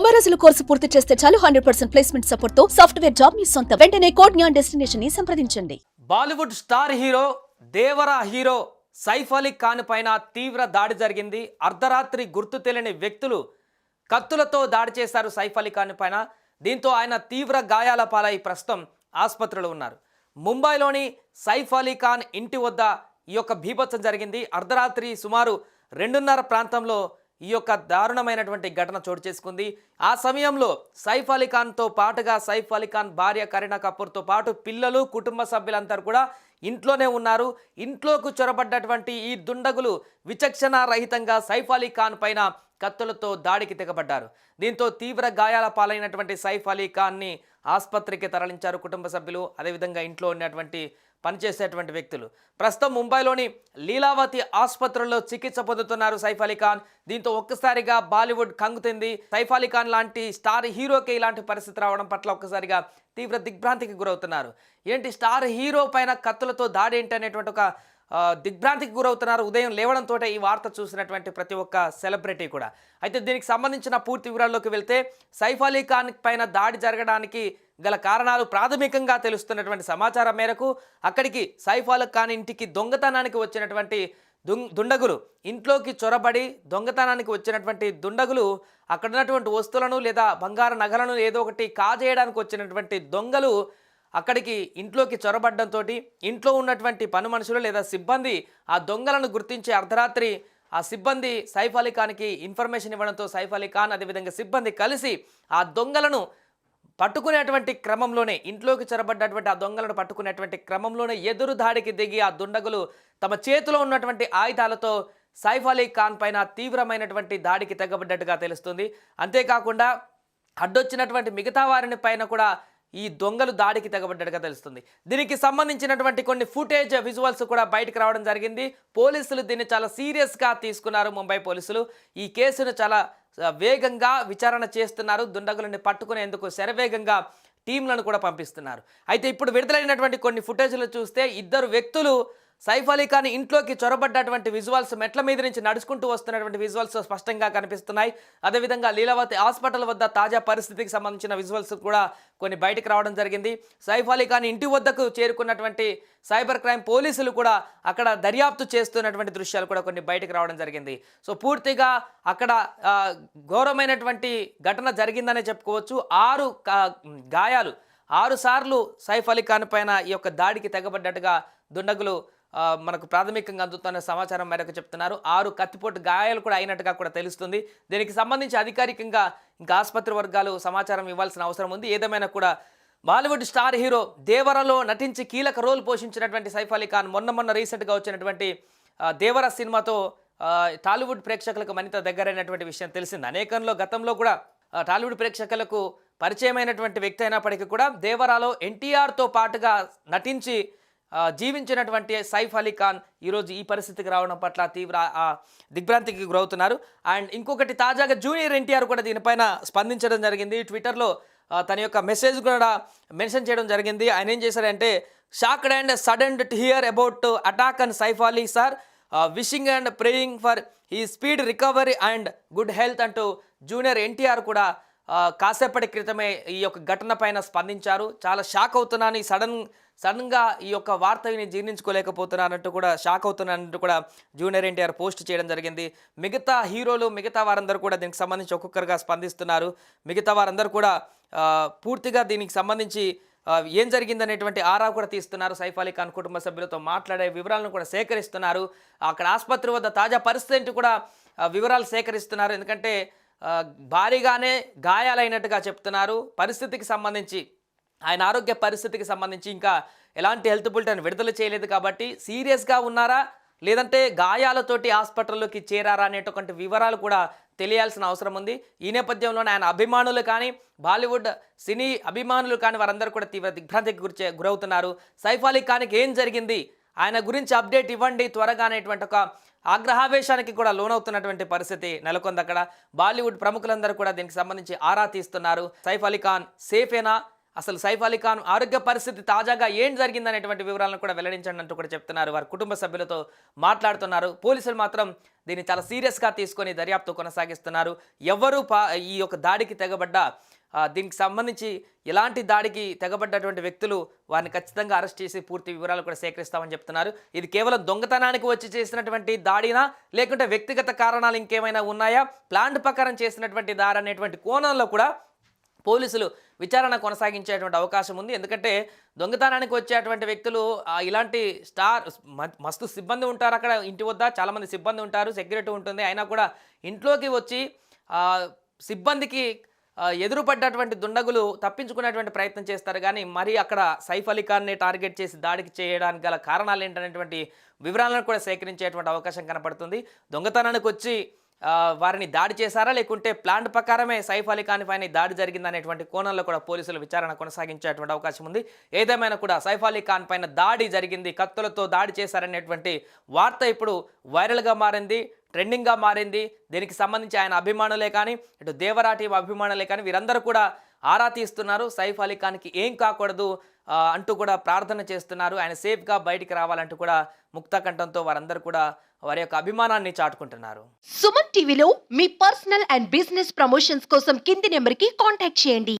90 రోజుల కోర్సు పూర్తి చేస్తే చాలు 100% ప్లేస్మెంట్ సపోర్ట్ తో సాఫ్ట్వేర్ జాబ్ మీ సొంతం. వెంటనే కోడ్ జ్ఞాన్ డెస్టినేషన్ ని సంప్రదించండి. Bollywood star hero Devara hero Saif Ali Khan పైన తీవ్ర దాడి జరిగింది. అర్ధరాత్రి గుర్తు తెలియని వ్యక్తులు కత్తులతో దాడి చేశారు సైఫ్ అలీ ఖాన్ పైన. దీంతో ఆయన తీవ్ర గాయాల పాలై ప్రస్తుతం ఆసుపత్రిలో ఉన్నారు. ముంబైలోని సైఫ్ అలీ ఖాన్ ఇంటి వద్ద ఈ యొక్క బీభత్సం జరిగింది. అర్ధరాత్రి సుమారు 2:30 ప్రాంతంలో ఈ యొక్క దారుణమైనటువంటి ఘటన చోటు చేసుకుంది. ఆ సమయంలో సైఫ్ అలీ ఖాన్తో పాటుగా సైఫ్ అలీ ఖాన్ భార్య కరీనా కపూర్తో పాటు పిల్లలు, కుటుంబ సభ్యులందరూ కూడా ఇంట్లోనే ఉన్నారు. ఇంట్లోకి చొరబడ్డటువంటి ఈ దుండగులు విచక్షణ రహితంగా సైఫ్ అలీ ఖాన్ పైన కత్తులతో దాడికి తెగబడ్డారు. దీంతో తీవ్ర గాయాల పాలైనటువంటి సైఫ్ అలీ ఖాన్ని ఆసుపత్రికి తరలించారు కుటుంబ సభ్యులు, అదేవిధంగా ఇంట్లో ఉన్నటువంటి పనిచేసేటువంటి వ్యక్తులు. ప్రస్తుతం ముంబైలోని లీలావతి ఆసుపత్రిలో చికిత్స పొందుతున్నారు సైఫ్ అలీ ఖాన్. దీంతో ఒక్కసారిగా బాలీవుడ్ కంగుతింది. సైఫ్ అలీ ఖాన్ లాంటి స్టార్ హీరోకి ఇలాంటి పరిస్థితి రావడం పట్ల ఒక్కసారిగా తీవ్ర దిగ్భ్రాంతికి గురవుతున్నారు. ఏంటి స్టార్ హీరో పైన కత్తులతో దాడి ఏంటి అనేటువంటి ఒక దిగ్భ్రాంతికి గురవుతున్నారు. ఉదయం లేవడంతో ఈ వార్త చూసినటువంటి ప్రతి ఒక్క సెలబ్రిటీ కూడా. అయితే దీనికి సంబంధించిన పూర్తి వివరాల్లోకి వెళ్తే సైఫ్ అలీ ఖాన్ పైన దాడి జరగడానికి గల కారణాలు ప్రాథమికంగా తెలుస్తున్నటువంటి సమాచారం మేరకు అక్కడికి సైఫ్ అలీ ఖాన్ ఇంటికి దొంగతనానికి వచ్చినటువంటి దుండగులు ఇంట్లోకి చొరబడి దొంగతనానికి వచ్చినటువంటి దుండగులు అక్కడ ఉన్నటువంటి వస్తువులను లేదా బంగారు నగలను ఏదో ఒకటి కాజేయడానికి వచ్చినటువంటి దొంగలు అక్కడికి ఇంట్లోకి చొరబడ్డంతో ఇంట్లో ఉన్నటువంటి పని మనుషులు లేదా సిబ్బంది ఆ దొంగలను గుర్తించి అర్ధరాత్రి ఆ సిబ్బంది సైఫ్ అలీ ఖాన్కి ఇన్ఫర్మేషన్ ఇవ్వడంతో సైఫ్ అలీ ఖాన్ అదేవిధంగా సిబ్బంది కలిసి ఆ దొంగలను పట్టుకునేటువంటి క్రమంలోనే ఇంట్లోకి చొరబడ్డటువంటి ఆ దొంగలను పట్టుకునేటువంటి క్రమంలోనే ఎదురు దాడికి దిగి ఆ దుండగులు తమ చేతిలో ఉన్నటువంటి ఆయుధాలతో సైఫ్ అలీ ఖాన్ పైన తీవ్రమైనటువంటి దాడికి తెగబడ్డట్టుగా తెలుస్తుంది. అంతేకాకుండా అడ్డొచ్చినటువంటి మిగతా వారిని పైన కూడా ఈ దొంగలు దాడికి తెగబడ్డట్టుగా తెలుస్తుంది. దీనికి సంబంధించినటువంటి కొన్ని ఫుటేజ్ విజువల్స్ కూడా బయటకు రావడం జరిగింది. పోలీసులు దీన్ని చాలా సీరియస్గా తీసుకున్నారు. ముంబై పోలీసులు ఈ కేసును చాలా వేగంగా విచారణ చేస్తున్నారు. దుండగులని పట్టుకునేందుకు శరవేగంగా టీంలను కూడా పంపిస్తున్నారు. అయితే ఇప్పుడు విడుదలైనటువంటి కొన్ని ఫుటేజ్లు చూస్తే ఇద్దరు వ్యక్తులు సైఫ్ అలీ ఖాన్ ఇంట్లోకి చొరబడ్డటువంటి విజువల్స్, మెట్ల మీద నుంచి నడుచుకుంటూ వస్తున్నటువంటి విజువల్స్ స్పష్టంగా కనిపిస్తున్నాయి. అదేవిధంగా లీలావతి హాస్పిటల్ వద్ద తాజా పరిస్థితికి సంబంధించిన విజువల్స్ కూడా కొన్ని బయటకు రావడం జరిగింది. సైఫ్ అలీ ఖాన్ ఇంటి వద్దకు చేరుకున్నటువంటి సైబర్ క్రైమ్ పోలీసులు కూడా అక్కడ దర్యాప్తు చేస్తున్నటువంటి దృశ్యాలు కూడా కొన్ని బయటకు రావడం జరిగింది. సో పూర్తిగా అక్కడ ఘోరమైనటువంటి ఘటన జరిగిందనే చెప్పుకోవచ్చు. 6 గాయాలు 6 సార్లు సైఫ్ అలీ ఖాన్ పైన ఈ యొక్క దాడికి తెగబడ్డట్టుగా దుండగులు మనకు ప్రాథమికంగా అందుతున్న సమాచారం మేరకు చెప్తున్నారు. 6 కత్తిపోటు గాయాలు కూడా అయినట్టుగా కూడా తెలుస్తుంది. దీనికి సంబంధించి అధికారికంగా ఇంకా ఆసుపత్రి వర్గాలు సమాచారం ఇవ్వాల్సిన అవసరం ఉంది. ఏదేమైనా కూడా బాలీవుడ్ స్టార్ హీరో దేవరలో నటించి కీలక రోల్ పోషించినటువంటి సైఫ్ అలీ ఖాన్ మొన్న రీసెంట్గా వచ్చినటువంటి దేవర సినిమాతో టాలీవుడ్ ప్రేక్షకులకు మరింత దగ్గరైనటువంటి విషయం తెలిసింది. గతంలో కూడా టాలీవుడ్ ప్రేక్షకులకు పరిచయమైనటువంటి వ్యక్తి అయినప్పటికీ కూడా దేవరాలో ఎన్టీఆర్తో పాటుగా నటించి జీవించినటువంటి సైఫ్ అలీ ఖాన్ ఈరోజు ఈ పరిస్థితికి రావడం పట్ల తీవ్ర దిగ్భ్రాంతికి గురవుతున్నారు. అండ్ ఇంకొకటి తాజాగా జూనియర్ ఎన్టీఆర్ కూడా దీనిపైన స్పందించడం జరిగింది. ట్విట్టర్లో తన యొక్క మెసేజ్ కూడా మెన్షన్ చేయడం జరిగింది. ఆయన ఏం చేశారంటే, shocked and sudden to hear about attack and Saif Ali sir, wishing and praying for a speed recovery and good health అంటూ జూనియర్ ఎన్టీఆర్ కూడా కాసేపటి క్రితమే ఈ యొక్క ఘటన పైన స్పందించారు. చాలా షాక్ అవుతున్నాను, ఈ సడన్గా ఈ యొక్క వార్త విని జీర్ణించుకోలేకపోతున్నానంటూ కూడా షాక్ అవుతున్నానంటూ కూడా జూనియర్ ఎన్టీఆర్ పోస్ట్ చేయడం జరిగింది. మిగతా హీరోలు మిగతా వారందరూ కూడా దీనికి సంబంధించి ఒక్కొక్కరుగా స్పందిస్తున్నారు. మిగతా వారందరూ కూడా పూర్తిగా దీనికి సంబంధించి ఏం జరిగిందనేటువంటి ఆరా కూడా తీస్తున్నారు. సైఫ్ అలీ ఖాన్ కుటుంబ సభ్యులతో మాట్లాడే వివరాలను కూడా సేకరిస్తున్నారు. అక్కడ ఆసుపత్రి వద్ద తాజా పరిస్థితి కూడా వివరాలు సేకరిస్తున్నారు. ఎందుకంటే భారీగానే గాయాలైనట్టుగా చెప్తున్నారు. పరిస్థితికి సంబంధించి ఆయన ఆరోగ్య పరిస్థితికి సంబంధించి ఇంకా ఎలాంటి హెల్త్ బులెటిన్ విడుదల చేయలేదు కాబట్టి సీరియస్గా ఉన్నారా లేదంటే గాయాలతోటి హాస్పిటల్లోకి చేరారా అనేటువంటి వివరాలు కూడా తెలియాల్సిన అవసరం ఉంది. ఈ నేపథ్యంలోనే ఆయన అభిమానులు కానీ బాలీవుడ్ సినీ అభిమానులు కానీ వారందరూ కూడా తీవ్ర దిగ్భ్రాంతికి గురవుతున్నారు. సైఫ్ అలీ ఖాన్కి ఏం జరిగింది, ఆయన గురించి అప్డేట్ ఇవ్వండి త్వరగా అనేటువంటి ఒక ఆగ్రహావేశానికి కూడా లోనవుతున్నటువంటి పరిస్థితి నెలకొంది. అక్కడ బాలీవుడ్ ప్రముఖులందరూ కూడా దీనికి సంబంధించి ఆరా తీస్తున్నారు. సైఫ్ అలీ ఖాన్ సేఫేనా, అసలు సైఫ్ అలీ ఖాన్ ఆరోగ్య పరిస్థితి తాజాగా ఏం జరిగిందనేటువంటి వివరాలను కూడా వెల్లడించండి అంటూ కూడా చెప్తున్నారు. వారి కుటుంబ సభ్యులతో మాట్లాడుతున్నారు. పోలీసులు మాత్రం దీన్ని చాలా సీరియస్గా తీసుకొని దర్యాప్తు కొనసాగిస్తున్నారు. ఎవరు ఈ యొక్క దాడికి తెగబడ్డ దీనికి సంబంధించి ఎలాంటి దాడికి తెగబడ్డటువంటి వ్యక్తులు వారిని ఖచ్చితంగా అరెస్ట్ చేసి పూర్తి వివరాలు కూడా సేకరిస్తామని చెప్తున్నారు. ఇది కేవలం దొంగతనానికి వచ్చి చేసినటువంటి దాడినా, లేకుంటే వ్యక్తిగత కారణాలు ఇంకేమైనా ఉన్నాయా, ప్లాన్ ప్రకారం చేసినటువంటి దాడి అనేటువంటి కోణంలో కూడా పోలీసులు విచారణ కొనసాగించేటువంటి అవకాశం ఉంది. ఎందుకంటే దొంగతనానికి వచ్చేటువంటి వ్యక్తులు ఇలాంటి మస్తు సిబ్బంది ఉంటారు అక్కడ ఇంటి వద్ద, చాలామంది సిబ్బంది ఉంటారు, సెక్యూరిటీ ఉంటుంది. అయినా కూడా ఇంట్లోకి వచ్చి సిబ్బందికి ఎదురుపడ్డటువంటి దుండగులు తప్పించుకునేటువంటి ప్రయత్నం చేస్తారు. కానీ మరి అక్కడ సైఫ్ అలీ ఖాన్ని టార్గెట్ చేసి దాడికి చేయడానికి గల కారణాలు ఏంటనేటువంటి వివరాలను కూడా సేకరించేటువంటి అవకాశం కనపడుతుంది. దొంగతనానికి వచ్చి వారిని దాడి చేశారా, లేకుంటే ప్లాన్ ప్రకారమే సైఫ్ అలీ ఖాన్ పైన దాడి జరిగిందనేటువంటి కోణంలో కూడా పోలీసులు విచారణ కొనసాగించేటువంటి అవకాశం ఉంది. ఏదేమైనా కూడా సైఫ్ అలీ ఖాన్ పైన దాడి జరిగింది, కత్తులతో దాడి చేశారనేటువంటి వార్త ఇప్పుడు వైరల్గా మారింది, ట్రెండింగ్గా మారింది. దీనికి సంబంధించి ఆయన అభిమానులే కానీ, ఇటు దేవరా టీం అభిమానులే కానీ వీరందరూ కూడా ఆరా తీస్తున్నారు. సైఫ్ అలీ ఖాన్కి ఏం కాకూడదు అంటూ కూడా ప్రార్థన చేస్తున్నారు. ఆయన సేఫ్గా బయటికి రావాలంటూ కూడా ముక్తకంఠంతో వారందరూ కూడా వారి యొక్క అభిమానాన్ని చాటుకుంటున్నారు. సుమన్ టీవీలో మీ పర్సనల్ అండ్ బిజినెస్ ప్రమోషన్స్ కోసం కింది నెంబర్కి కాంటాక్ట్ చేయండి.